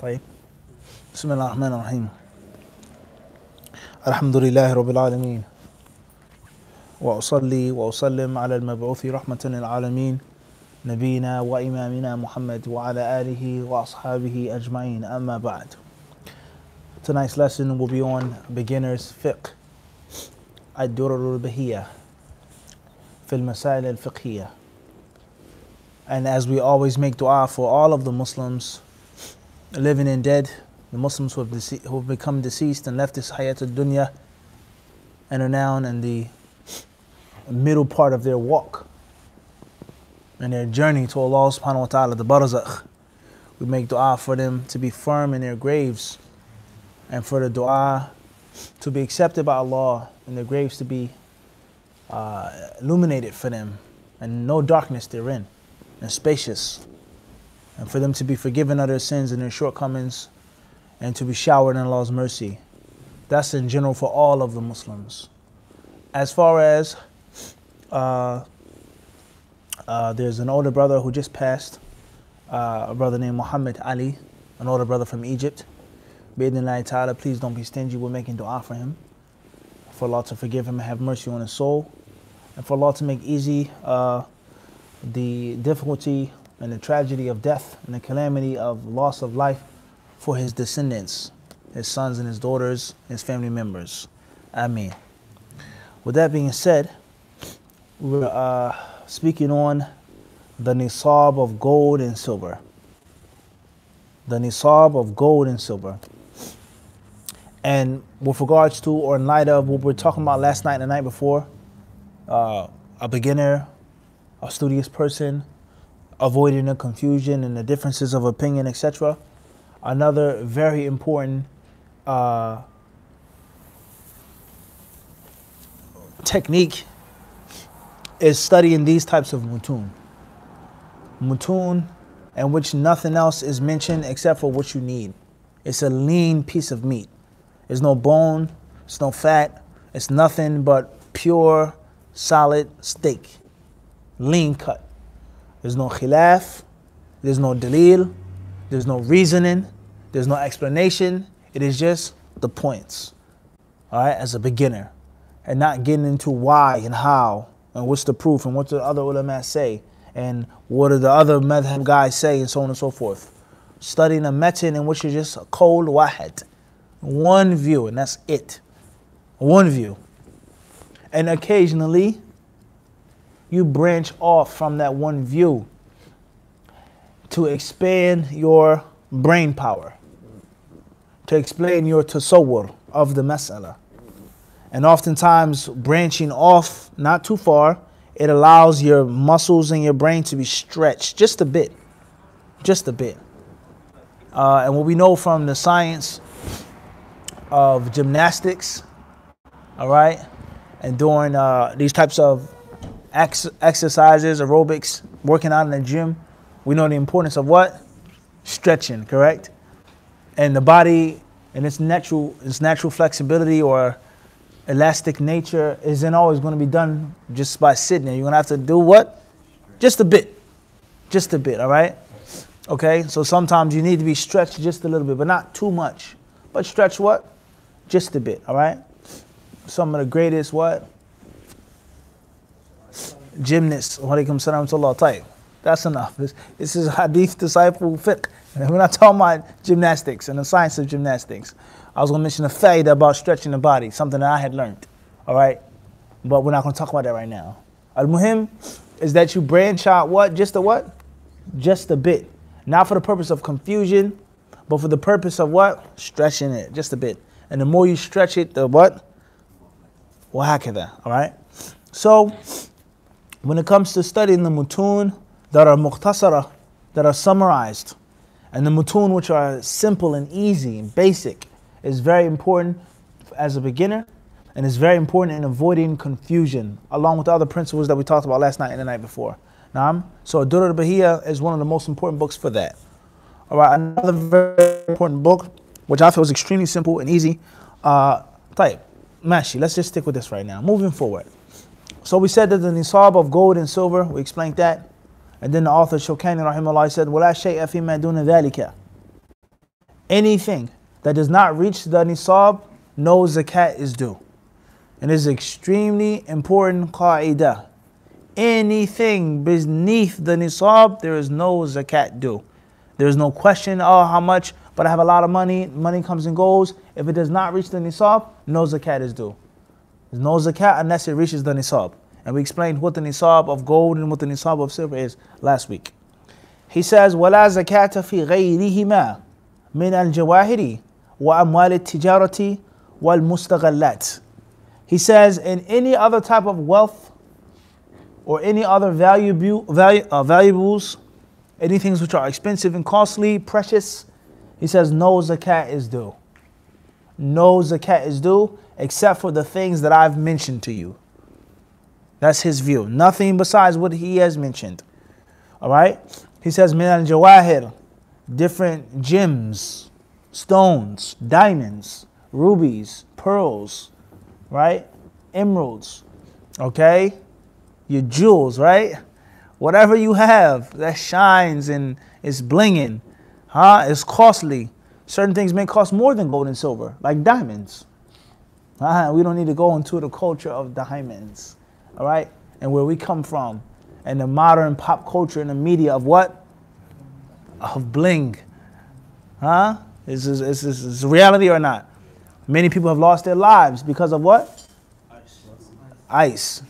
طيب بسم الله الرحمن الرحيم الحمد لله رب العالمين وأصلي وأسلم على المبعوث رحمة للعالمين نبينا وإمامنا محمد وعلى آله وأصحابه أجمعين أما بعد. Tonight's lesson will be on beginner's fiqh Ad Durar bahiyyah في المسائل الفقهية. And as we always make dua for all of the Muslims, living and dead, the Muslims who have become deceased and left this hayat al-dunya and are now in the middle part of their walk and their journey to Allah subhanahu wa ta'ala, the barzakh. We make dua for them to be firm in their graves and for the dua to be accepted by Allah and their graves to be illuminated for them and no darkness therein and spacious, and for them to be forgiven of their sins and their shortcomings and to be showered in Allah's mercy. That's in general for all of the Muslims. As far as there's an older brother who just passed, a brother named Muhammad Ali, an older brother from Egypt. Bi'idhnillahi ta'ala, please don't be stingy with making dua for him, for Allah to forgive him and have mercy on his soul, and for Allah to make easy the difficulty and the tragedy of death and the calamity of loss of life for his descendants, his sons and his daughters, his family members. Ameen. With that being said, we're speaking on the nisab of gold and silver. The nisab of gold and silver. And with regards to, or in light of what we were talking about last night and the night before, a beginner, a studious person, avoiding the confusion and the differences of opinion, etc. Another very important technique is studying these types of mutun. Mutun in which nothing else is mentioned except for what you need. It's a lean piece of meat. There's no bone, it's no fat, it's nothing but pure, solid steak. Lean cut. There's no khilaf, there's no dalil, there's no reasoning, there's no explanation. It is just the points, all right, as a beginner, and not getting into why and how and what's the proof and what the other ulama say and what do the other madhab guys say and so on and so forth. Studying a metin in which is just a cold wahid, one view, and that's it, one view. And occasionally you branch off from that one view to expand your brain power, to explain your tasawwur of the mas'ala. And oftentimes branching off not too far, it allows your muscles in your brain to be stretched just a bit, just a bit. And what we know from the science of gymnastics, all right, and doing these types of exercises, aerobics, working out in the gym, we know the importance of what? Stretching, correct? And the body and its natural flexibility or elastic nature isn't always going to be done just by sitting there. You're going to have to do what? Just a bit, all right? Okay, so sometimes you need to be stretched just a little bit, but not too much. But stretch what? Just a bit, all right? Some of the greatest what? Gymnasts. Walaikum salam to Allah. Tayyib. That's enough. This is HadithDisciple fiqh. We're not talking about gymnastics and the science of gymnastics. I was going to mention a faida about stretching the body, something that I had learned. All right? But we're not going to talk about that right now. Al-Muhim is that you branch out what? Just a what? Just a bit. Not for the purpose of confusion, but for the purpose of what? Stretching it just a bit. And the more you stretch it, the what? Wahakada. All right? So, when it comes to studying the mutun that are mukhtasara, that are summarized, and the mutun which are simple and easy and basic, is very important as a beginner, and is very important in avoiding confusion, along with the other principles that we talked about last night and the night before. So Ad Durar bahiyyah is one of the most important books for that. All right, another very important book, which I feel is extremely simple and easy. Tayyib, Mashi, let's just stick with this right now. Moving forward. So we said that the nisab of gold and silver, we explained that. And then the author Shawkani rahimahullah said, وَلَا شَيْءَ فِي مَا دُونَ ذَلِكَ. Anything that does not reach the nisab, no zakat is due. And this is extremely important qa'idah. Anything beneath the nisab, there is no zakat due. There is no question, oh, how much? But I have a lot of money. Money comes and goes. If it does not reach the nisab, no zakat is due. There's no zakat unless it reaches the nisab. And we explained what the nisab of gold and what the nisab of silver is last week. He says, وَلَا زَكَاةَ فِي غَيْرِهِمَا مِنَ الْجَوَاهِرِ وَأَمْوَالِ التِّجَارَةِ وَالْمُسْتَغَلَّاتِ. He says, in any other type of wealth or any other valuables, anything which are expensive and costly, precious, he says no zakat is due. No zakat is due except for the things that I've mentioned to you. That's his view. Nothing besides what he has mentioned. All right? He says, min al-jawahir, different gems, stones, diamonds, rubies, pearls, right? Emeralds, okay? Your jewels, right? Whatever you have that shines and is blinging, it's costly. Certain things may cost more than gold and silver, like diamonds. We don't need to go into the culture of diamonds, all right? And where we come from, and the modern pop culture and the media of what? Of bling. Is this reality or not? Many people have lost their lives because of what? Ice.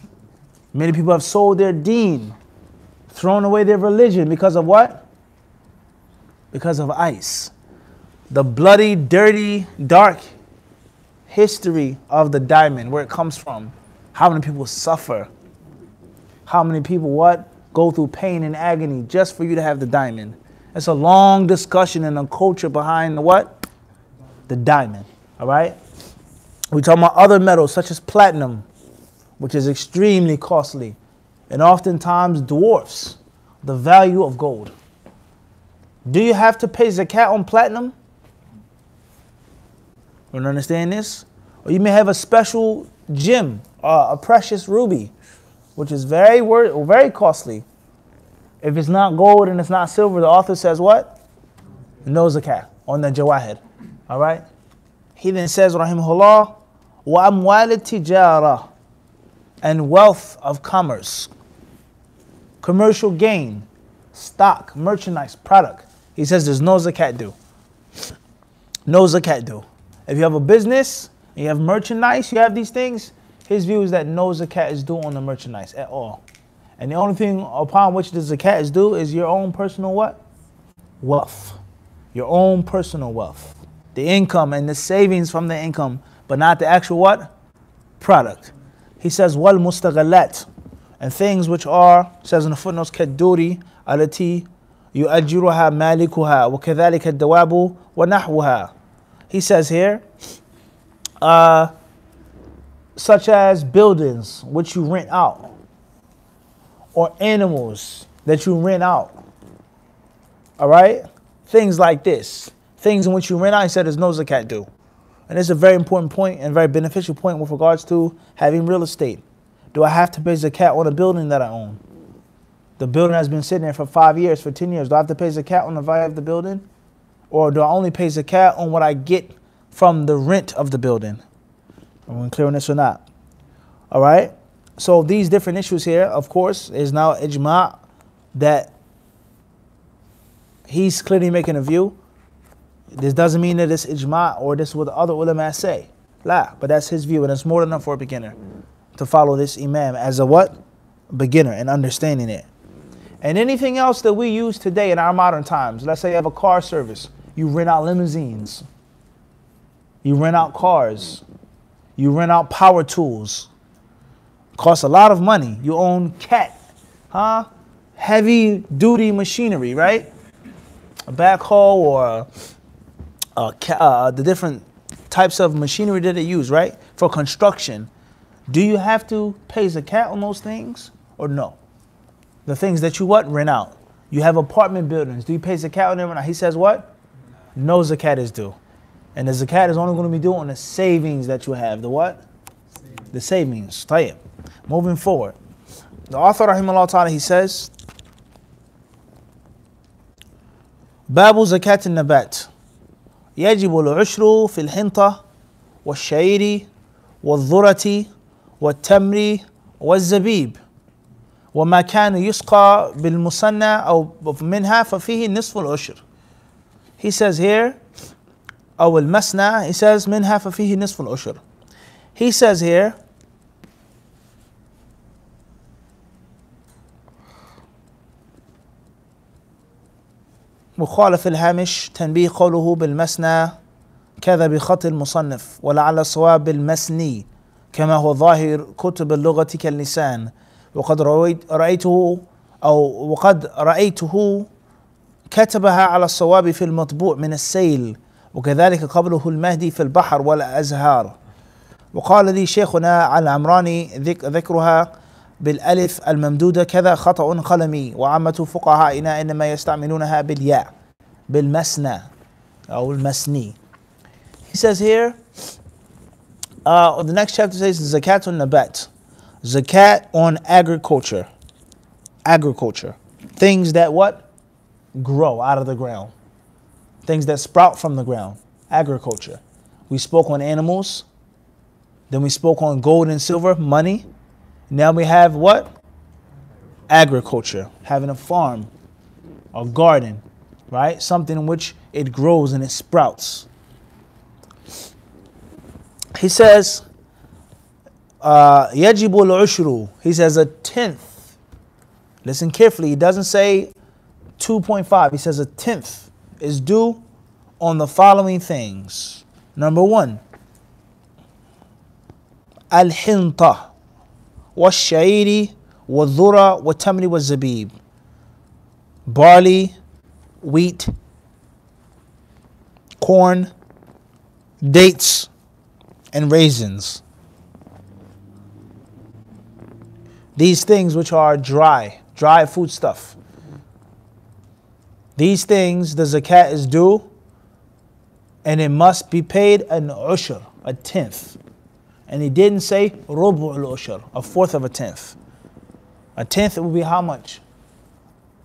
Many people have sold their deen, thrown away their religion because of what? Because of ice. The bloody, dirty, dark history of the diamond, where it comes from. How many people suffer? How many people what? Go through pain and agony just for you to have the diamond. It's a long discussion and a culture behind the what? The diamond. All right? We're talking about other metals such as platinum, which is extremely costly and oftentimes dwarfs the value of gold. Do you have to pay zakat on platinum? You don't understand this? Or you may have a special gem, a precious ruby, which is very costly. If it's not gold and it's not silver, the author says what? No zakat on the jawahir. All right? He then says, rahimahullah, wa amwal tijara, and wealth of commerce, commercial gain, stock, merchandise, product. He says there's no zakat due. No zakat due. If you have a business, and you have merchandise, you have these things, his view is that no zakat is due on the merchandise at all. And the only thing upon which the zakat is due is your own personal what? Wealth. Your own personal wealth. The income and the savings from the income, but not the actual what? Product. He says, wal mustaghallat, and things which are, says in the footnotes, kaduri, alati, yu'ajjiruha malikuha, wa kadhalika dawabu, wa nahwuha. He says here, such as buildings which you rent out, or animals that you rent out. All right? Things like this. Things in which you rent out, he said there's no zakat due. And it's a very important point and very beneficial point with regards to having real estate. Do I have to pay zakat on a building that I own? The building has been sitting there for 5 years, for 10 years. Do I have to pay zakat on the value of the building? Or do I only pay zakat on what I get from the rent of the building? Are we clear on this or not? All right? So these different issues here, of course, is now ijma' that he's clearly making a view. This doesn't mean that it's ijma' or this is what the other ulama say. La, but that's his view, and it's more than enough for a beginner to follow this imam as a what? Beginner and understanding it. And anything else that we use today in our modern times, let's say you have a car service, you rent out limousines, you rent out cars, you rent out power tools, costs a lot of money. You own cat, heavy duty machinery, right? A backhoe or the different types of machinery that they use, right? For construction. Do you have to pay zakat on those things or no? The things that you what? Rent out. You have apartment buildings. Do you pay zakat on them or not? He says what? No zakat is due. And the zakat is only going to be due on the savings that you have. The what? The savings. Tayyib. Moving forward. The author, rahimahullah ta'ala, he says, Babu zakat al-nabat. يجب العشر في الحنطة والشعير والذرة والتمر والزبيب وما كان يسقى بالمصنى أو منها ففيه نصف العشر. He says here, أو المسنى, he says منها ففيه نصف العشر. He says here, مخالف الهامش تنبيه قوله بالمسنى كذا بخط المصنف ولعل الصواب بالمسني كما هو ظاهر كتب اللغة كاللسان وقد رأيته كتبها على الصواب في المطبوع من السيل وكذلك قبله المهدي في البحر والأزهار. وقال لي شيخنا على العمراني ذكرها بالألف الممدودة كذا خطأ قلمي وعامة فقهائنا إنما يستعملونها بالياء بالمسنى أو المسني. He says here, the next chapter says zakat on nabat, zakat on agriculture, things that what? Grow out of the ground, things that sprout from the ground, agriculture. We spoke on animals, then we spoke on gold and silver, money. Now we have what? Agriculture, having a farm, a garden, right? Something in which it grows and it sprouts. He says, يجب العشر. He says a tenth. Listen carefully. He doesn't say 2.5. He says a tenth is due on the following things. Number one, الحنطة والشعير والذرة والتمر والزبيب. Barley, wheat, corn, dates, and raisins. These things which are dry food stuff. These things the zakat is due and it must be paid an ushr, a tenth. And he didn't say rubu al-ushr, a fourth of a tenth. A tenth would be how much?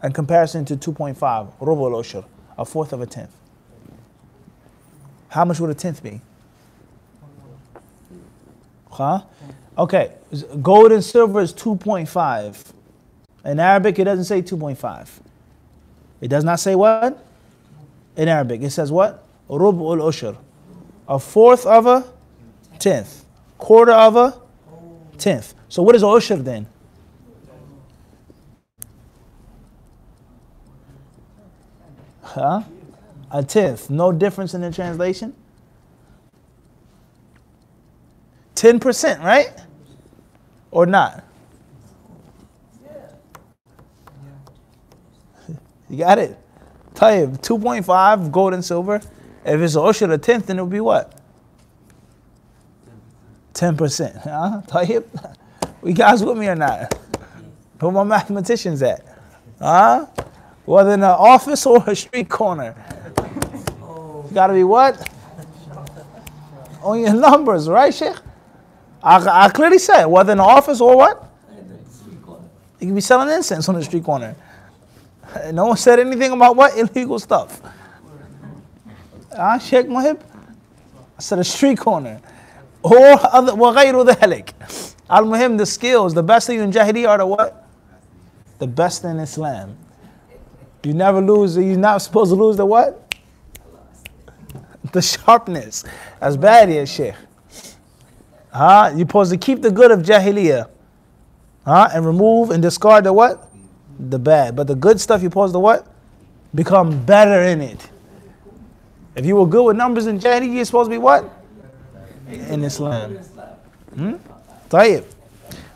In comparison to 2.5, rubu al-ushr, a fourth of a tenth. How much would a tenth be? Huh? Okay, gold and silver is 2.5. In Arabic, it doesn't say 2.5. It does not say what? In Arabic, it says what? Rubu al-ushr, a fourth of a tenth. Quarter of a tenth. So what is ushr then? Huh? A tenth. No difference in the translation? 10%, right? Or not? You got it? Tayyib, 2.5 gold and silver. If it's ushr a tenth, then it would be what? 10%. Huh? Tayyib? You guys with me or not? Where my mathematicians at? Huh? Whether in an office or a street corner. You gotta be what? On your numbers, right, Sheikh? I clearly said whether in an office or what? You can be selling incense on the street corner. No one said anything about what? Illegal stuff. Sheikh Muhib? I said a street corner. Or other وغير ذلك. Al-Muhim, the skills, the best thing in Jahiliyyah are the what? The best in Islam. You never lose, you're not supposed to lose the what? The sharpness. As bad as Sheikh. You're supposed to keep the good of Jahiliyyah. And remove and discard the what? The bad. But the good stuff you're supposed to what? Become better in it. If you were good with numbers in Jahiliyyah, you're supposed to be what? In Islam. Tayyib.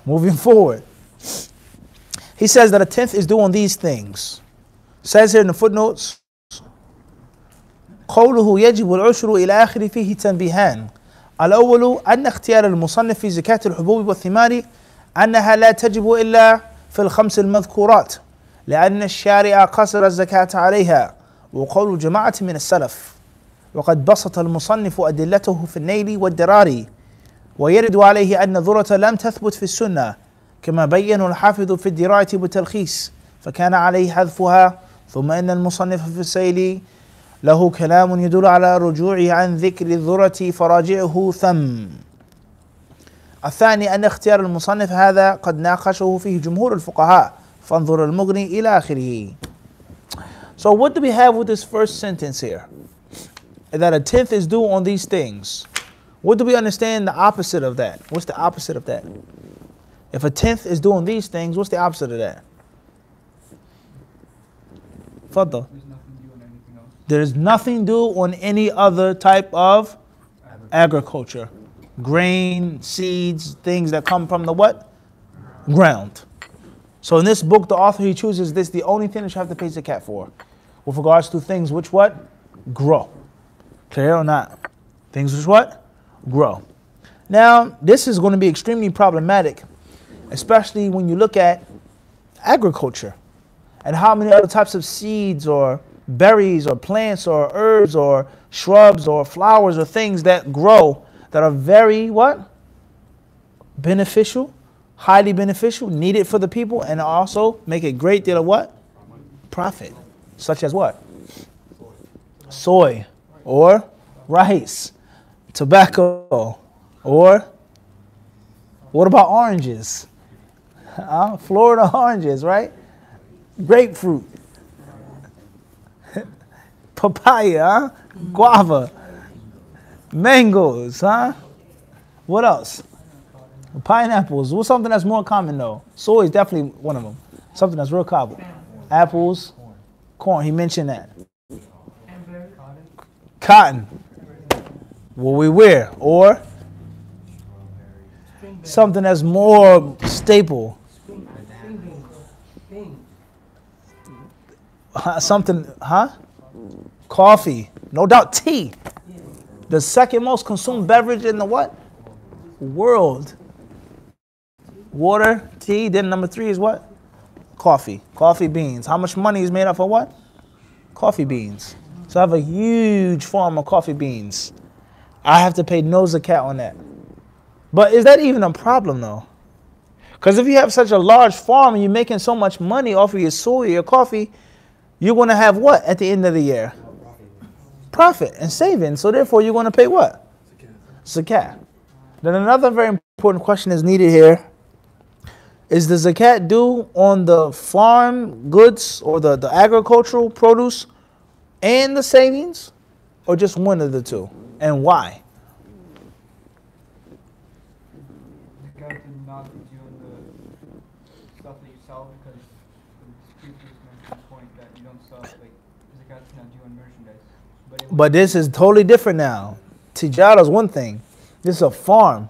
Moving forward. He says that a tenth is due on these things. Says here in the footnotes, قوله يجب العشر إلى آخر فيه تنبيهان. الأول أن اختيار المصنف في زكاة الحبوب والثمار أنها لا تجب إلا في الخمس المذكورات لأن الشارع قصر الزكاة عليها وقول جماعة من السلف. وقد بسط المصنف أدلته في النيل والدرار ويرد عليه أن الذرة لم تثبت في السنة كما بين الحافظ في الدراية بالتلخيص فكان عليه حذفها ثم إن المصنف في السيل له كلام يدل على رجوعه عن ذكر الذرة فراجعه ثم. الثاني أن اختيار المصنف هذا قد ناقشه فيه جمهور الفقهاء فانظر المغني إلى آخره. So what do we have with this first sentence here? That a tenth is due on these things. What do we understand the opposite of that? What's the opposite of that? If a tenth is due on these things, what's the opposite of that? Fadda. There is nothing due on any other type of agriculture. Grain, seeds, things that come from the what? Ground. So in this book, the author, he chooses this, the only thing that you have to pay zakat for. With regards to things which what? Grow. Clear or not? Things which what? Grow. Now, this is going to be extremely problematic, especially when you look at agriculture and how many other types of seeds or berries or plants or herbs or shrubs or flowers or things that grow that are very what? Beneficial, highly beneficial, needed for the people, and also make a great deal of what? Profit. Such as what? Soy or rice, tobacco, or what about oranges? Florida oranges, right? Grapefruit, papaya, guava, mangoes, What else? Pineapples. What's something that's more common though? Soy is definitely one of them. Something that's real common. Apples, corn. He mentioned that. Cotton. What we wear, or something that's more staple. Something, Coffee. No doubt tea. The second most consumed beverage in the what? World. Water, tea, then number 3 is what? Coffee. Coffee beans. How much money is made up of what? Coffee beans. So I have a huge farm of coffee beans. I have to pay no zakat on that. But is that even a problem though? Because if you have such a large farm and you're making so much money off of your soy, your coffee, you're going to have what at the end of the year? Profit and savings. So therefore you're going to pay what? Zakat. Then another very important question is needed here. Is the zakat due on the farm goods or the agricultural produce and the savings, or just one of the two? And why? Zakat is not due on the stuff that you sell, because the scriptures mention the point that you don't sell, like zakat is not due on merchandise. But this is totally different now. Tijara is one thing. This is a farm.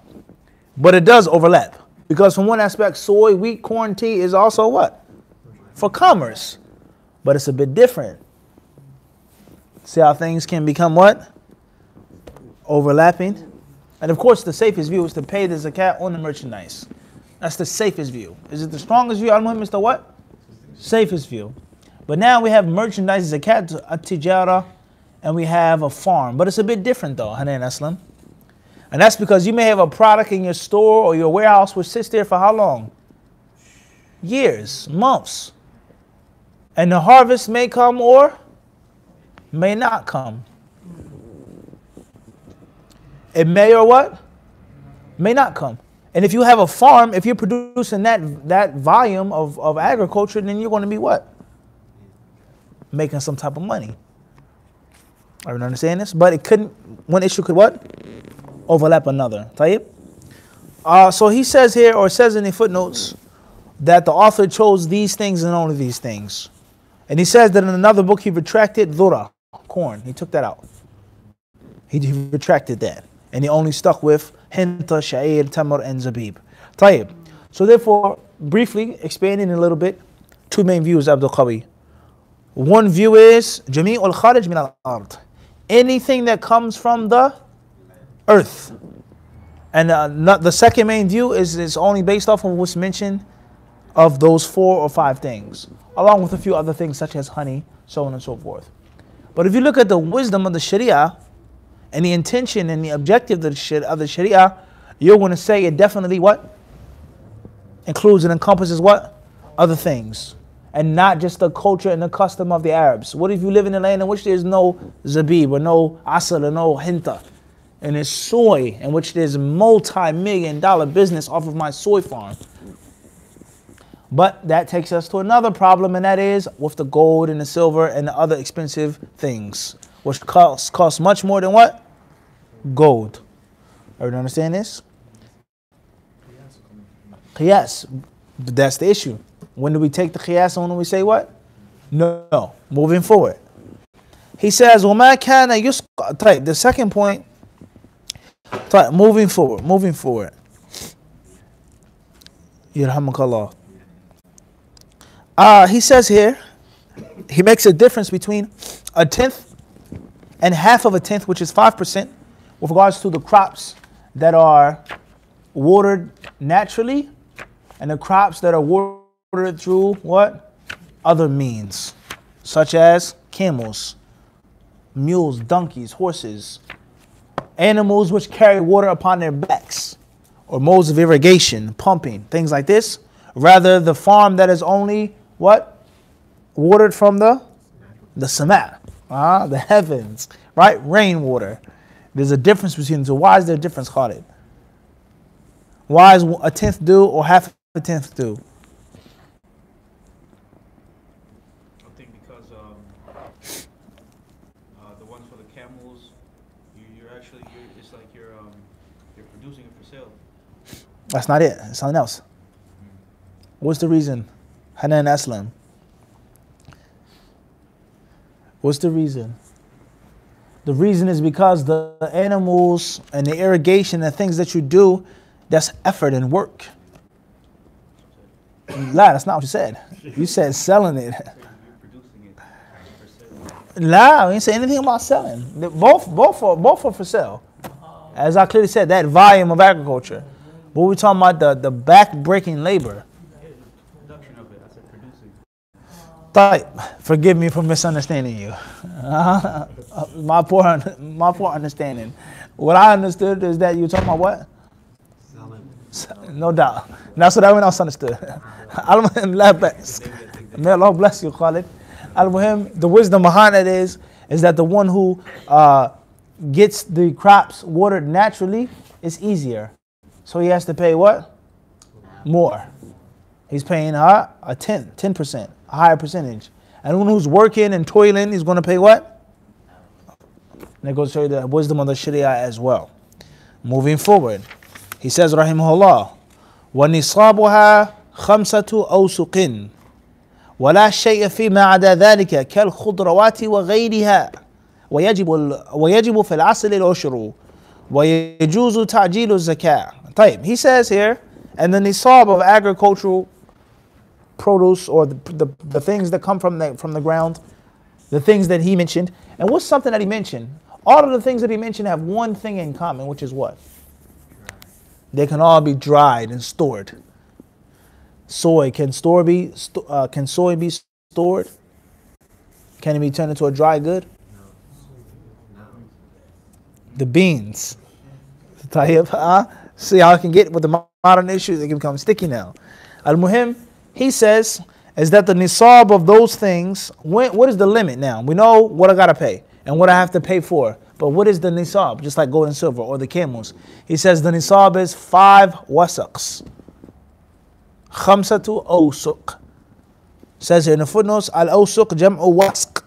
But it does overlap. Because from one aspect, soy, wheat, corn, tea is also what? For commerce. But it's a bit different. See how things can become what? Overlapping. And of course, the safest view is to pay the zakat on the merchandise. That's the safest view. Is it the strongest view? Al-Muhim is the what? Safest view. But now we have merchandise, zakat, at-tijara, and we have a farm. But it's a bit different though, Hanan Aslam. And that's because you may have a product in your store or your warehouse which sits there for how long? Years, months. And the harvest may come or may not come. It may or what? May not come. And if you have a farm, if you're producing that volume of agriculture, then you're going to be what? Making some type of money. Everyone understand this? But it couldn't, one issue could what? Overlap another. Tayyib? So he says here, or says in the footnotes, that the author chose these things and only these things. And he says that in another book he retracted dhura, corn. He took that out. He retracted that. And he only stuck with hinta, sha'ir, tamar, and zabib. Tayyib. So therefore, briefly expanding a little bit, two main views, Abdul Qawi. One view is jami' al-kharij min al-ard. Anything that comes from the earth. And the second main view is it's only based off of what's mentioned of those 4 or 5 things, along with a few other things such as honey, so on and so forth. But if you look at the wisdom of the Sharia and the intention and the objective of the Sharia, you're going to say it definitely what? Includes and encompasses what? Other things. and not just the culture and the custom of the Arabs? What if you live in a land in which there's no zabib or no asal or no hinta, and it's soy, in which there's multi-million-dollar business off of my soy farm? But that takes us to another problem, and that is with the gold and the silver and the other expensive things, which cost much more than what? Gold. Everyone understand this? Qiyas. That's the issue. When do we take the qiyas and when do we say what? No. Moving forward. He says, وَمَا كَانَ يُسْقَى. The second point, moving forward. Yarhamakallah. He says here, he makes a difference between a tenth and half of a tenth, which is 5%, with regards to the crops that are watered naturally and the crops that are watered through what? Other means, such as camels, mules, donkeys, horses, animals which carry water upon their backs, or modes of irrigation, pumping, things like this. Rather, the farm that is only what? Watered from the sama', the heavens, right? Rainwater. There's a difference between the two. Why is there a difference, Khalid? Why is a tenth due or half a tenth due? I think because the ones for the camels, it's like you're producing it for sale. That's not it. It's something else. What's the reason? Hanan Aslam. What's the reason? The reason is because the animals and the irrigation and things that you do, that's effort and work. La, that's not what you said. You said selling it. La, we didn't say anything about selling. Both are for sale. As I clearly said, that volume of agriculture. But we're talking about the back-breaking labor. Forgive me for misunderstanding you. My poor understanding. What I understood is that you're talking about what? Selling. No doubt. That's what everyone else understood. May Allah bless you, Khalid. Al-Muhim, the wisdom behind it is that the one who gets the crops watered naturally is easier. So he has to pay what? More. He's paying a 10%, a higher percentage. And one who's working and toiling, he's going to pay what? And that goes to show you the wisdom of the Sharia as well. Moving forward, he says, Rahimahullah, وَنِصَابُهَا خَمْسَةُ أَوْسُقٍ وَلَا شَيْءَ فِي مَا عَدَى ذَلِكَ كَالْخُضْرَوَاتِ وَغَيْرِهَا وَيَجِبُ فِي الْعَسْلِ الْعُشْرُ وَيَجُوزُ تَعْجِيلُ الزَّكَاةِ. He says here, and the nisab of agricultural produce, or the things that come from the ground, the things that he mentioned. And what's something that he mentioned? All of the things that he mentioned have one thing in common, which is what? They can all be dried and stored. Soy, can soy be stored? Can it be turned into a dry good? The beans. See how I can get with the modern issues, it can become sticky now. Al-Muhim, he says, is that the nisab of those things, what is the limit now? We know what I got to pay and what I have to pay for. But what is the nisab? Just like gold and silver or the camels. He says the nisab is 5 wasaqs. Khamsatu awsuq. Says here in the footnotes, al-awsuq jam'u wasq.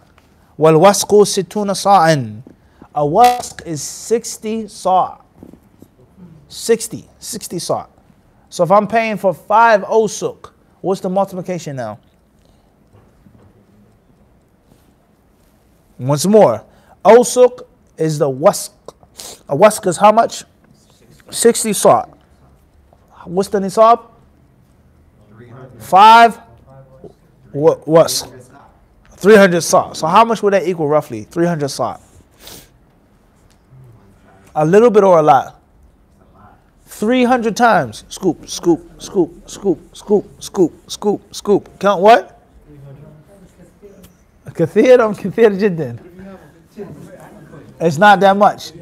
Wal-wasqu sittuna sa'an. A wasq is 60 sa'. 60 sa'. So if I'm paying for 5 awsuq, what's the multiplication now? Once more, awsuq is the wasq. A wasq is how much? 60 sa'. What's the nisab? 5 wasq. 300 sa'. So how much would that equal roughly? 300 sa'. A little bit or a lot? 300 times. Scoop, scoop, scoop, scoop, scoop, scoop, scoop, scoop. Count what? Kathir jiddan. It's not that much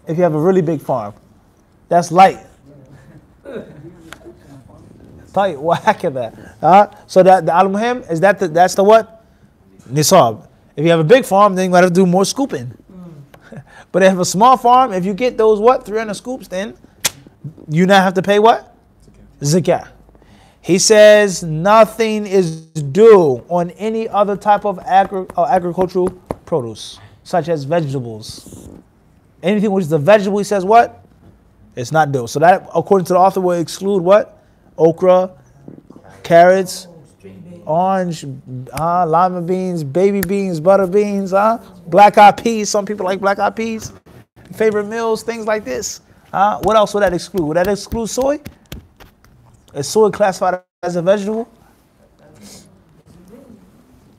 if you have a really big farm. That's light. طيب وهكذا. So that the al-muhim is that's the what? Nisab. If you have a big farm, then you gotta do more scooping. But if you have a small farm, if you get those 300 scoops, then you now have to pay what? Zakah. He says nothing is due on any other type of agricultural produce, such as vegetables. Anything which is a vegetable, he says what? It's not due. So that, according to the author, will exclude what? Okra, carrots, orange, lima beans, baby beans, butter beans, black-eyed peas. Some people like black-eyed peas. Favorite meals, things like this. What else would that exclude? Would that exclude soy? Is soy classified as a vegetable?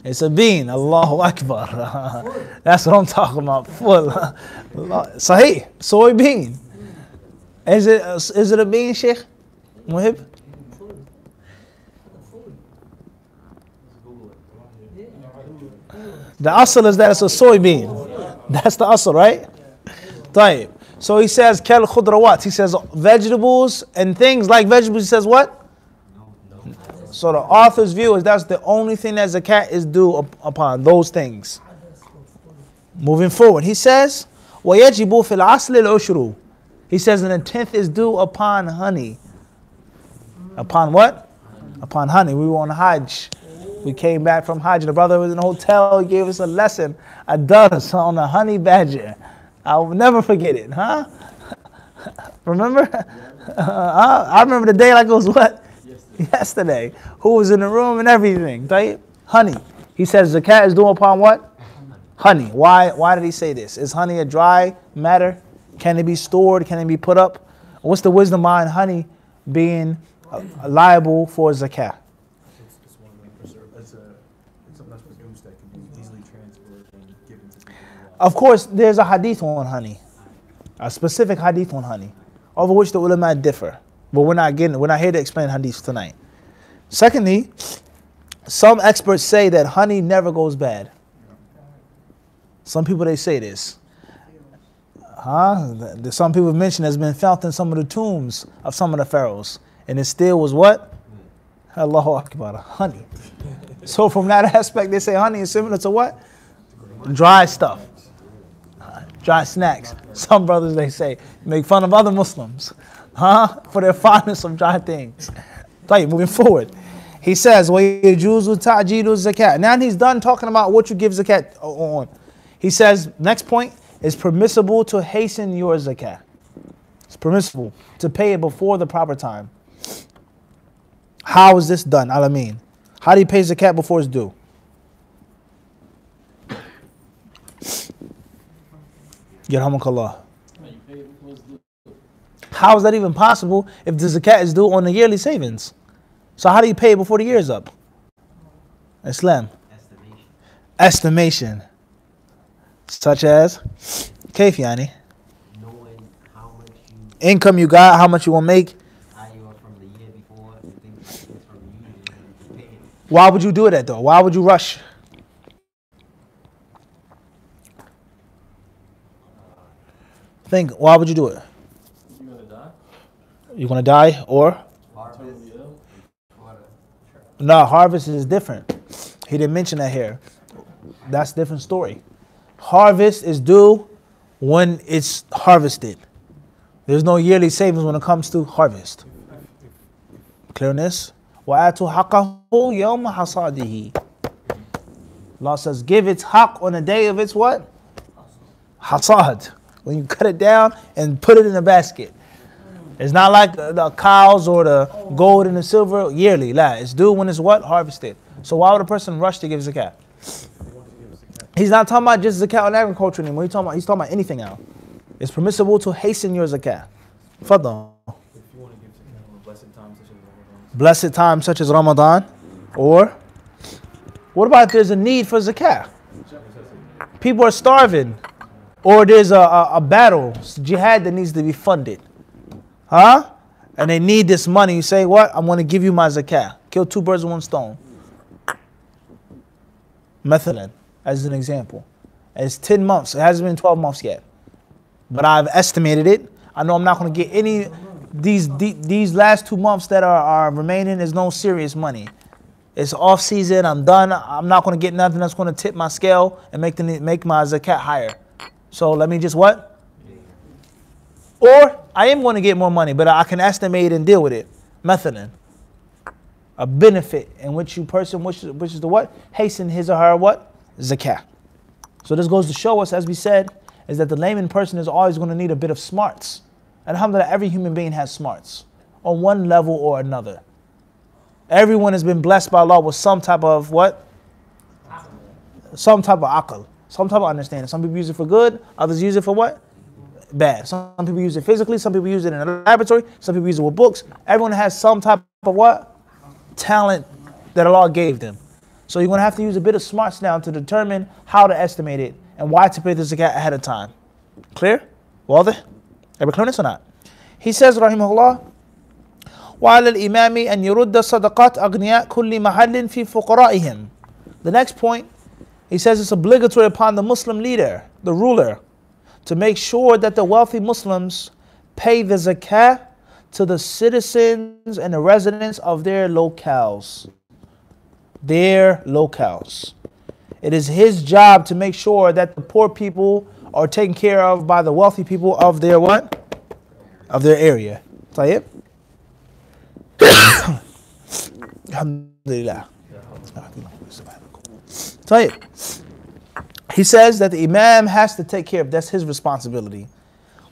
It's a bean. Allahu Akbar. That's what I'm talking about. Full. Sahih. Soy bean. Is it a bean, Sheikh? Muhib? The asl is that it's a soybean. That's the asl, right? طيب. So he says, Kel khudrawat. He says vegetables and things like vegetables. He says what? So the author's view is that's the only thing that zakat is due upon, those things. Moving forward, he says, وَيَجِبُ فِي الْعَسْلِ الْعُشْرُ. He says, and a tenth is due upon honey. Upon what? Upon honey. We were on Hajj. We came back from Hajj. The brother was in the hotel. He gave us a lesson, a dars on a honey badger. I will never forget it, huh? Remember? I remember the day like it was what? Yesterday. Who was in the room and everything. Right? Honey. He says zakat is due upon what? Honey. Why did he say this? Is honey a dry matter? Can it be stored? Can it be put up? What's the wisdom behind honey being liable for zakat? It's one of the preserve. It's something that's produced that can be easily transferred and given to people. Of course, there's a hadith on honey, a specific hadith on honey, over which the ulama differ. But we're not here to explain hadith tonight. Secondly, some experts say that honey never goes bad. Some people, they say this. Some people mention has been found in some of the tombs of some of the pharaohs. And it still was what? Allahu Akbar, honey. So from that aspect, they say honey is similar to what? Dry stuff. Dry snacks. Some brothers, they say, make fun of other Muslims for their fondness of dry things. Moving forward. He says, وَيَجُوزُ تَعْجِيلُ الزَّكَاةِ. Now he's done talking about what you give zakat on. He says, next point, it's permissible to hasten your zakat. It's permissible to pay it before the proper time. How is this done? Alameen. How do you pay zakat before it's due? Yarhamukallah. How is that even possible if the zakat is due on the yearly savings? So how do you pay it before the year is up? Islam. Estimation. Such as, Kaif yani? Knowing how much income you got, how much you want to make. from the year before, things like this from you paying. Why would you do that though? Why would you rush? Think, why would you do it? You're gonna die? You want to die or? No, harvest is different. He didn't mention that here. That's a different story. Harvest is due when it's harvested. There's no yearly savings when it comes to harvest. Clearness? وَآتُوا حَقَّهُ يَوْمَ حَصَادِهِ. Allah says, give its haqq on the day of its what? Hasad. When you cut it down and put it in a basket. It's not like the cows or the gold and the silver yearly. La, it's due when it's what? Harvested. So why would a person rush to give zakat? He's not talking about just zakat on agriculture anymore. He's talking about anything now. It's permissible to hasten your zakat. Fadal. If you want to give zakat on a blessed time such as Ramadan. Blessed time such as Ramadan. Or what about if there's a need for zakat? People are starving. Or there's a battle, jihad that needs to be funded. And they need this money. You say, what? I'm going to give you my zakat. Kill two birds with one stone. Mathalan, as an example. It's 10 months. It hasn't been 12 months yet. But I've estimated it. I know I'm not going to get any these last 2 months that are remaining is no serious money. It's off season. I'm done. I'm not going to get nothing that's going to tip my scale and make my zakat higher. So let me just what? Or I am going to get more money, but I can estimate and deal with it. Methodin. A benefit in which you person which is the what? Hasten his or her what? Zakat. So this goes to show us, as we said, is that the layman person is always going to need a bit of smarts. And alhamdulillah, every human being has smarts on one level or another. Everyone has been blessed by Allah with some type of what? Some type of aql, some type of understanding. Some people use it for good, others use it for what? Bad. Some people use it physically, some people use it in a laboratory, some people use it with books. Everyone has some type of what? Talent that Allah gave them. So you're going to have to use a bit of smarts now to determine how to estimate it and why to pay the zakat ahead of time. Clear? Wadah? Are we clear this or not? He says, rahimahullah, وعلى الإمام أن يرد صدقات أغنياء كل محل في فقرائهم. The next point, he says it's obligatory upon the Muslim leader, the ruler, to make sure that the wealthy Muslims pay the zakat to the citizens and the residents of their locales. Their locales. It is his job to make sure that the poor people are taken care of by the wealthy people of their what? Of their area. طيب. Alhamdulillah. طيب. He says that the Imam has to take care of, that's his responsibility.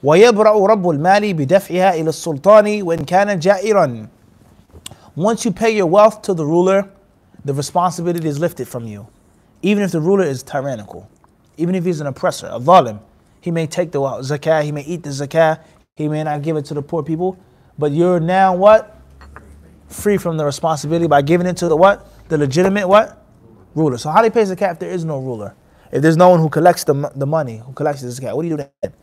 وَيَبْرَأُ رَبُّ الْمَالِ بِدَفْعِهَا إِلَى السُّلْطَانِ وَإِنْ كَانَ جَائِرًا. Once you pay your wealth to the ruler, the responsibility is lifted from you. Even if the ruler is tyrannical, even if he's an oppressor, a zalim, he may take the zakah, he may eat the zakah, he may not give it to the poor people, but you're now what? Free from the responsibility by giving it to the what? The legitimate what? Ruler. So how do you pay zakat if there is no ruler? If there's no one who collects the money, who collects the zakat, what do you do then?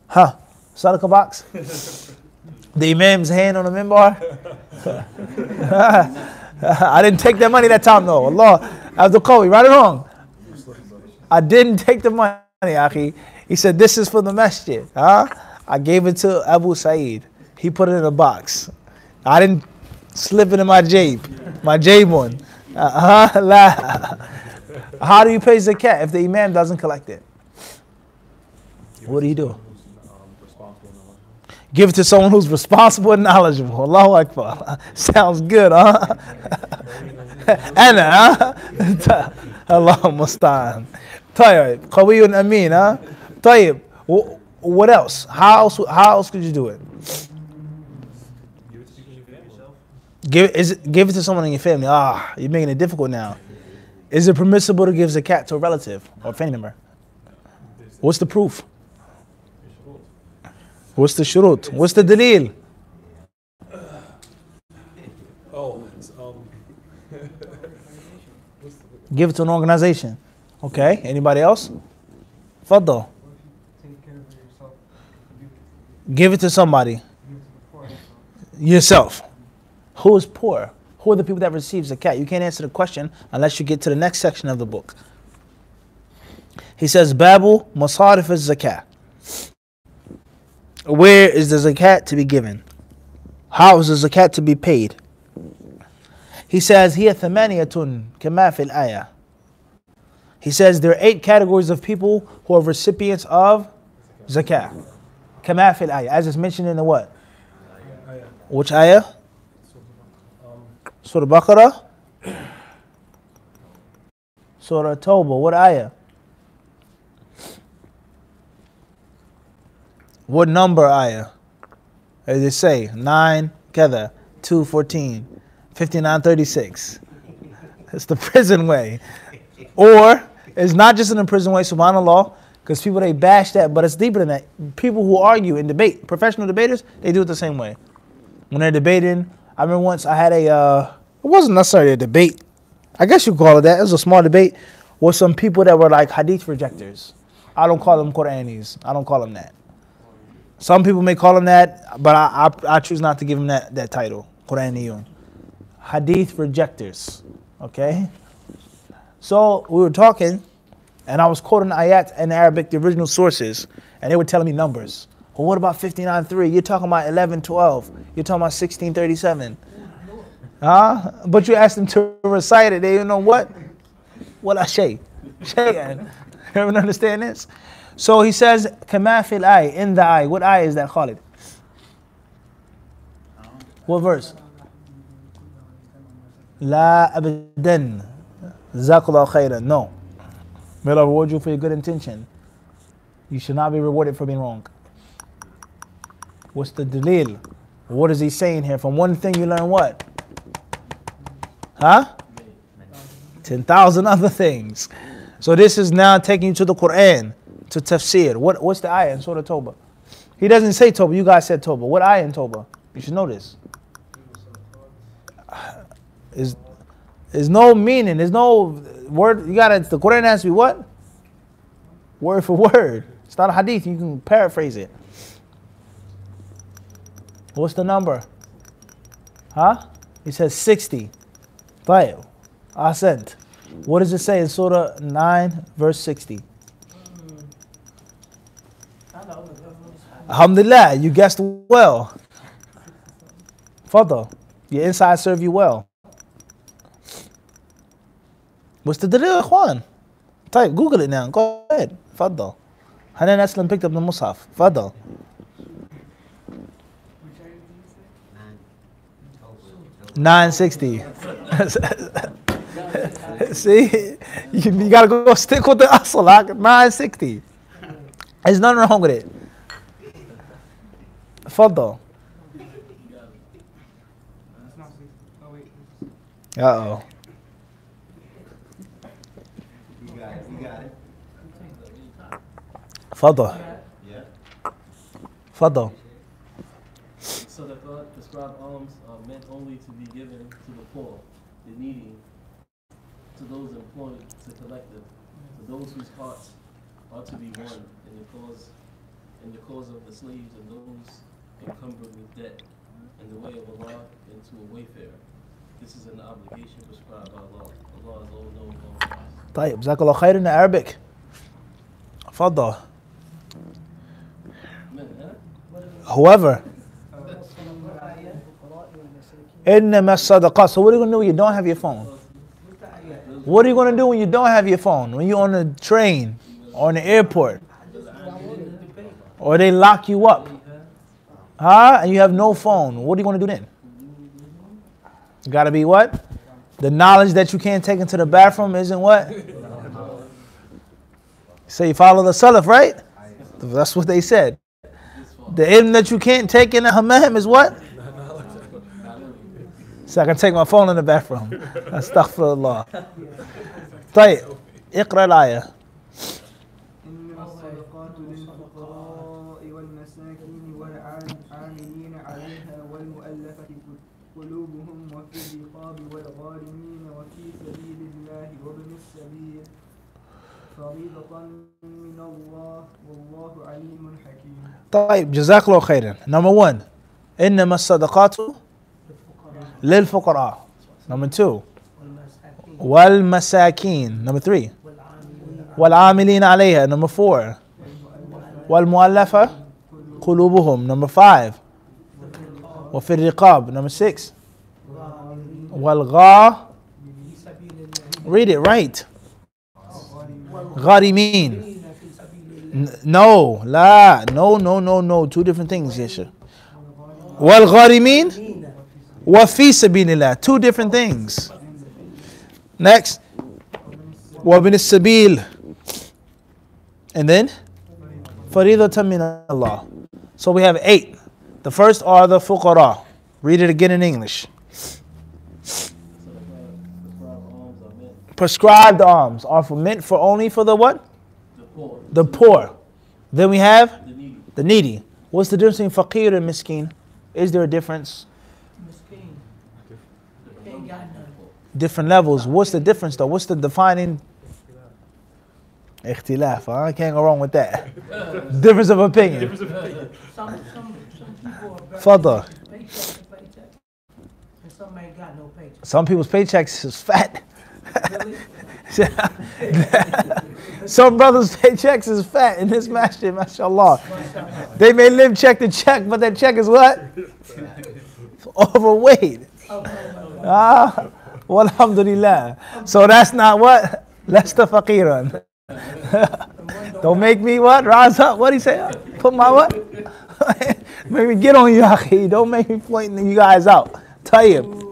Huh? Sadaqah box? The Imam's hand on the minbar? I didn't take that money that time though. Allah, Abdul Qawi, right or wrong? I didn't take the money, akhi. He said, this is for the masjid. Huh? I gave it to Abu Sa'id. He put it in a box. I didn't slip it in my jabe one. How do you pay zakat if the Imam doesn't collect it? What do you do? Give it to someone who's responsible and knowledgeable. Allahu Akbar. Sounds good, huh? Anna, huh? Allahu Musta'an. Tayyib. Qawiyun Ameen, huh? Tayyib. What else? How else could you do it? Give it to someone in your family. You're making it difficult now. Is it permissible to give zakat to a relative or a family member? What's the proof? What's the shurut? What's the dalil? Give it to an organization. Okay, anybody else? Faddal. Take care of yourself. Give it to somebody. Give it to the poor. Yourself. Who is poor? Who are the people that receive zakat? You can't answer the question unless you get to the next section of the book. He says, Babu Masarif al-Zakat. Where is the zakat to be given? How is the zakat to be paid? He says, هي ثمانية كما في الآية. He says there are 8 categories of people who are recipients of zakat. كما في الآية, as is mentioned in the what? Which ayah? Surah Baqarah? Surah Tawbah. What ayah? What number ayah? As they say, 9, kada, 2:14, 59:36. It's the prison way. Or, it's not just in the prison way, subhanAllah, because people, they bash that, but it's deeper than that. People who argue and debate, professional debaters, they do it the same way. When they're debating, I remember once I had it wasn't necessarily a debate. I guess you could call it that. It was a small debate with some people that were like hadith rejectors. I don't call them Quranis. I don't call them that. Some people may call them that, but I choose not to give them that title, Quraniyun. Hadith rejectors, okay? So we were talking, and I was quoting ayat in Arabic, the original sources, and they were telling me numbers. Well, what about 59.3? You're talking about 11.12. You're talking about 16.37. Huh? But you asked them to recite it. They don't know what? What I say. Everyone understand this? So he says, Kama fil ay, in the eye. What eye is that, Khalid? What verse? La abadan. Jazakallah khairan. No. May Allah reward you for your good intention. You should not be rewarded for being wrong. What's the dalil? What is he saying here? From one thing you learn what? Huh? 10,000 other things. So this is now taking you to the Quran, to tafsir. What's the ayah in Surah Tawbah? He doesn't say Tawbah. You guys said Tawbah. What ayah in Tawbah? You should know this. There's no meaning. There's no word. The Quran has to be what? Word for word. It's not a hadith. You can paraphrase it. What's the number? Huh? He says 60. Tayyib. Ahsant. What does it say in Surah 9, verse 60? Alhamdulillah, you guessed well. Fadal. Your inside serve you well. What's the dalil, ikhwan? Type, Google it now. Go ahead. Fadal. Hanan Aslam picked up the Mus'haf. Fadal. 960. See, you gotta go stick with the asl. 960. There's nothing wrong with it. Fadal. Uh-oh. You got it. Fadal. Yeah. Fadal. So the prescribed alms are meant only to be given to the poor, the needy, to those employed to collect them, to those whose hearts are to be won in the cause of the slaves and those encumbered with debt, in the way of Allah and to a wayfarer. This is an obligation prescribed by Allah. Allah is all knowing, all wise. طيب جزاك الله خير in Arabic. تفضل. Whoever. إنما الصدقات. So what are you going to do when you don't have your phone? What are you going to do when you don't have your phone? When you're on a train or in the airport? Or they lock you up? Huh? And you have no phone. What are you going to do then? You got to be what? The knowledge that you can't take into the bathroom isn't what? So you follow the salaf, right? That's what they said. The ilm that you can't take in the hammam is what? So I can take my phone in the bathroom. Astaghfirullah. طيب اقرأ الآية. إنما الصدقات للفقراء والمساكين والعاملين عليها والمؤلفة قلوبهم وفي الرقاب والغارمين وفي سبيل الله وابن السبيل فريضة من الله والله عليم حكيم. طيب جزاك الله خيرا. Number 1. إنما الصدقات للفقراء. Number 2. والمساكين. Number 3. والعاملين عليها. Number 4. والمؤلفة قلوبهم. Number 5. وفي الرقاب. Number 6. Read it right. غارمين. No. لا. No. 2 different things. Yes, sir. والغارمين وفي سبيل الله. 2 different things. Next. وابن السبيل. And then فريضة من الله. So we have 8. The first are the fuqara. Read it again in English. Prescribed alms are meant for only for the what? The poor. Then we have the needy. What's the difference between faqir and miskin? Is there a difference? Different levels. What's the difference though? What's the defining? Ikhtilaf. Huh? I can't go wrong with that. Difference of opinion. Some people are Fadda. paycheck to paycheck, and some ain't got no paycheck. Some people's paychecks is fat. Really? Some brothers' paychecks is fat in this masjid, mashallah. They may live check to check, but that check is what? Overweight. Walhamdulillah. So that's not what? Lesta faqiran. Don't make me what? Rise up. What do you say? Put my what? Make me get on you, akhi. Don't make me pointing you guys out. Tayyib.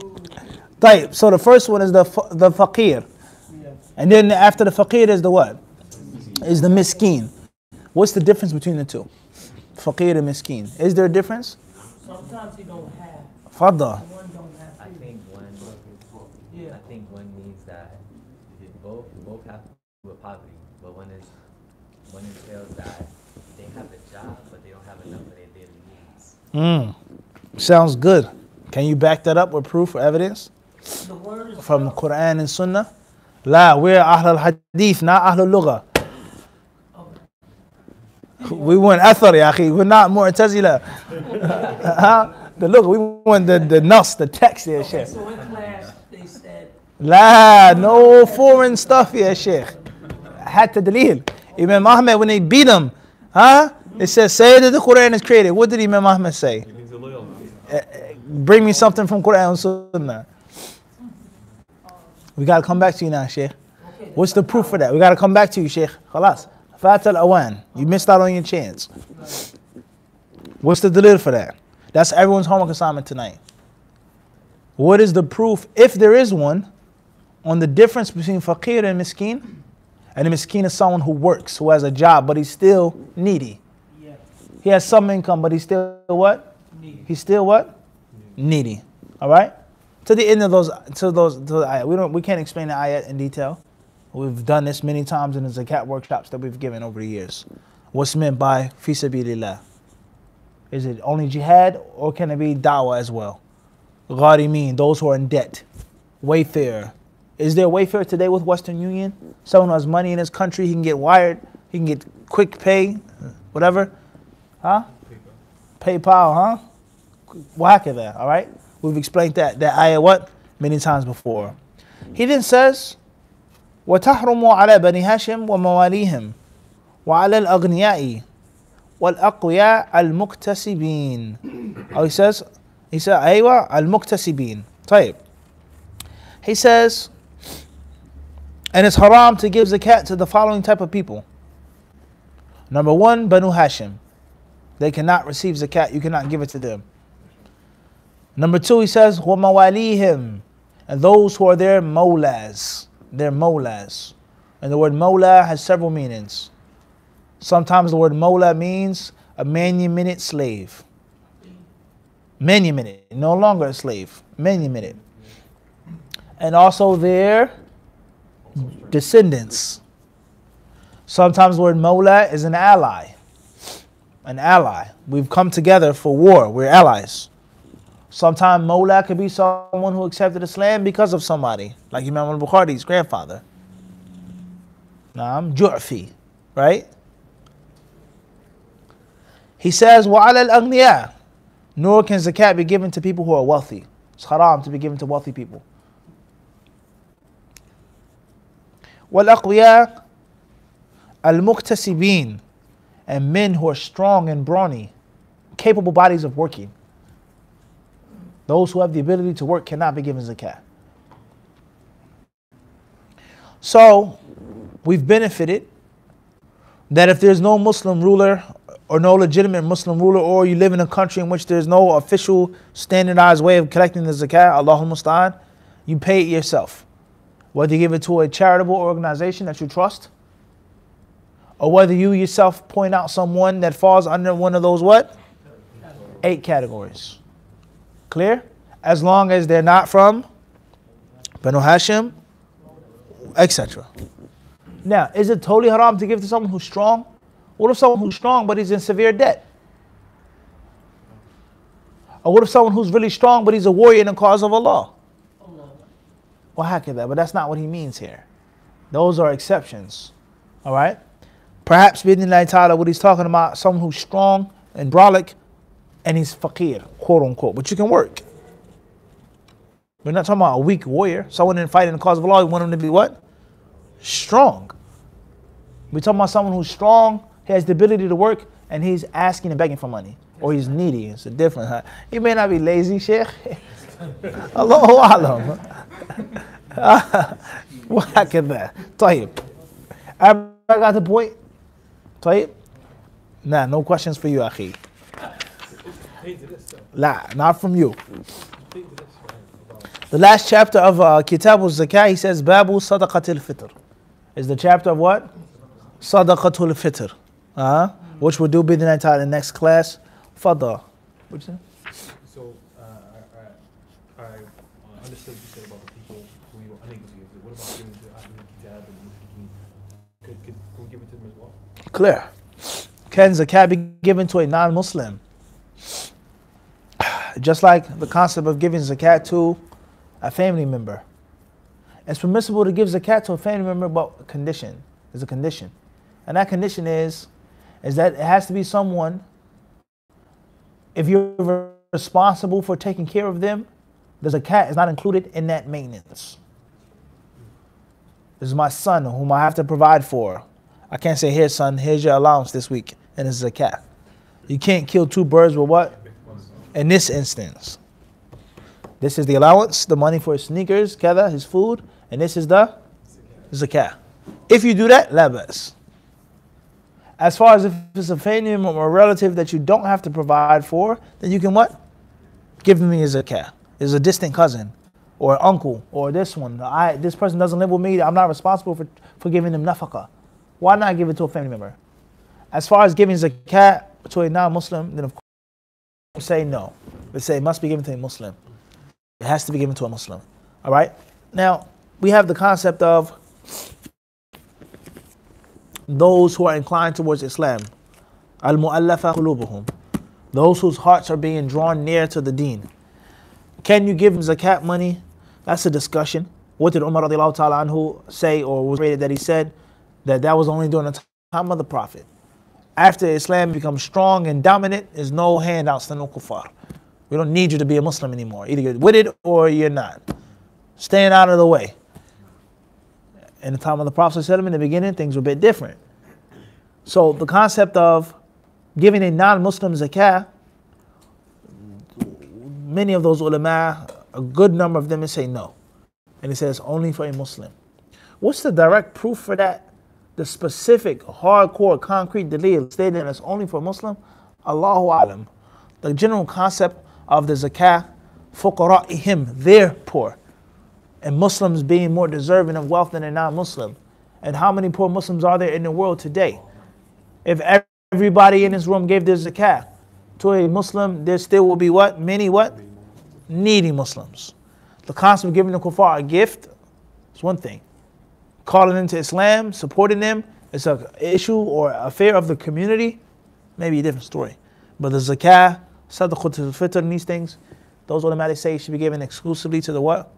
So the first one is the faqir. And then after the faqir is the what? Is the miskin. What's the difference between the two? Faqir and miskin. Is there a difference? Sometimes he don't have. Fadda. One don't have. I think one means that both have to do with poverty, but one entails that they have a job, but they don't have enough for their daily needs. Sounds good. Can you back that up with proof or evidence? The word is From the Quran and Sunnah? La, we're Ahl al-Hadith, not Ahl al-Lugha. We want Athar, ya akhi. We're not Mu'tazila. The Lugha, we want the Nas, the text here, Sheikh. So in class, they said, La, no foreign stuff here, Sheikh. Hatta dalil. Imam Ahmed, when they beat him, it says, say that the Quran is created. What did Imam Ahmed say? Bring me something from Quran and Sunnah. We got to come back to you now, Sheikh. What's the proof for that? We got to come back to you, Sheikh. Khalas. Fat al-awan. You missed out on your chance. What's the dalil for that? That's everyone's homework assignment tonight. What is the proof, if there is one, on the difference between faqir and miskin? And a miskin is someone who works, who has a job, but he's still needy. yeah, He has some income, but he's still what? need. He's still what? Needy. All right? To the end of those, to the ayat. We can't explain the ayat in detail. We've done this many times in the zakat workshops that we've given over the years. What's meant by fi sabilillah? Is it only jihad, or can it be da'wah as well? Gharimin, those who are in debt. Wayfarer. Is there a wayfarer today with Western Union? Someone who has money in his country, he can get wired, he can get quick pay, whatever. Huh? PayPal, huh? Wahakadha, all right? We've explained that ayah what? Many times before. He then says, وَتَحْرُمُ عَلَى بَنِي هَاشِمْ وَمَوَالِيهِمْ وَعَلَى الْأَغْنِيَاءِ وَالْأَقْوِيَاءِ الْمُكْتَسِبِينَ. Oh, he says, أيوة الْمُكْتَسِبِينَ. طيب. He says, and it's haram to give zakat to the following type of people. Number one, Banu Hashim. They cannot receive zakat. You cannot give it to them. Number two, he says, وَمَوَالِيهِمْ. And those who are their mawlas. Their mawlas. And the word mawla has several meanings. Sometimes the word mawla means a manumitted slave. Manumitted, no longer a slave. Manumitted. And also their descendants. Sometimes the word mawla is an ally. An ally. We've come together for war. We're allies. Sometimes mawla could be someone who accepted Islam because of somebody, like Imam al-Bukhari's grandfather. Naam, Ju'fi, right? He says, وَعَلَى الْأَغْنِيَاءِ. Nor can zakat be given to people who are wealthy. It's haram to be given to wealthy people. وَالْأَقْوِيَاءِ الْمُكْتَسِبِينَ. And men who are strong and brawny, capable bodies of working. Those who have the ability to work cannot be given zakat. So, we've benefited that if there's no Muslim ruler or no legitimate Muslim ruler, or you live in a country in which there's no official standardized way of collecting the zakat, Allahul Musta'an, you pay it yourself. Whether you give it to a charitable organization that you trust, or whether you yourself point out someone that falls under one of those what? 8 categories. Clear? As long as they're not from Banu Hashim, etc. Now, is it totally haram to give to someone who's strong? What if someone who's strong but he's in severe debt? Or what if someone who's really strong but he's a warrior in the cause of Allah? Well, how could that? But that's not what he means here. Those are exceptions. All right? Perhaps, bidnillahi ta'ala, what he's talking about, someone who's strong and brolic, and he's faqir, quote unquote, but you can work. We're not talking about a weak warrior, someone in fighting the cause of Allah. You want him to be what? Strong. We're talking about someone who's strong, he has the ability to work, and he's asking and begging for money. Or he's needy. It's a different, huh? He may not be lazy, Sheikh. Allahu Alam. وهكذا. طيب. Everybody got the point? طيب. Nah, no questions for you, Akhi. La, not from you. The last chapter of Kitab al-Zakah, he says, Babu Sadaqatil Fitr. Is the chapter of what? Sadaqatul Fitr. Which we'll do in the next class. Fadda. What'd you say? So, I understood you said about the people who you are unable to give to. What about giving to Ahlul Kitab and could we give it to them as well? Clear. Can zakat be given to a non-Muslim? Just like the concept of giving zakat to a family member. It's permissible to give zakat to a family member, but a condition. There's a condition. And that condition is that it has to be someone, if you're responsible for taking care of them, the zakat is not included in that maintenance. This is my son whom I have to provide for. I can't say, here son, here's your allowance this week, and it's zakat. You can't kill two birds with what? In this instance. This is the allowance, the money for his sneakers, kada, his food, and this is the zakat. If you do that, la bas. As far as if it's a family member or a relative that you don't have to provide for, then you can what? Give them a zakat. It's a distant cousin or uncle or this one. This person doesn't live with me. I'm not responsible for giving them nafaqah. Why not give it to a family member? As far as giving zakat to a non-Muslim, then of course we say no. We say it must be given to a Muslim. It has to be given to a Muslim. All right? Now, we have the concept of those who are inclined towards Islam. Al-mu'allafa qulubuhum. Those whose hearts are being drawn near to the deen. Can you give them zakat money? That's a discussion. What did Umar radiallahu ta'ala anhu say, or was rated that he said that was only during the time of the Prophet? After Islam becomes strong and dominant, there's no handouts to no kuffar. We don't need you to be a Muslim anymore. Either you're with it or you're not. Staying out of the way. In the time of the Prophet ﷺ, in the beginning, things were a bit different. So the concept of giving a non-Muslim zakah, many of those ulama, a good number of them say no. And it says only for a Muslim. What's the direct proof for that? The specific, hardcore, concrete dalil stating that it's only for a Muslim? Allahu alam. The general concept of the zakah, fuqara'ihim, they're poor. And Muslims being more deserving of wealth than a non-Muslim. And how many poor Muslims are there in the world today? If everybody in this room gave their zakah to a Muslim, there still will be what? Many what? Needy Muslims. The concept of giving the kuffar a gift is one thing. Calling them to Islam, supporting them, it's an issue or affair of the community, maybe a different story. But the zakah, sadaqatul fitr, and these things, those ulama say should be given exclusively to the what?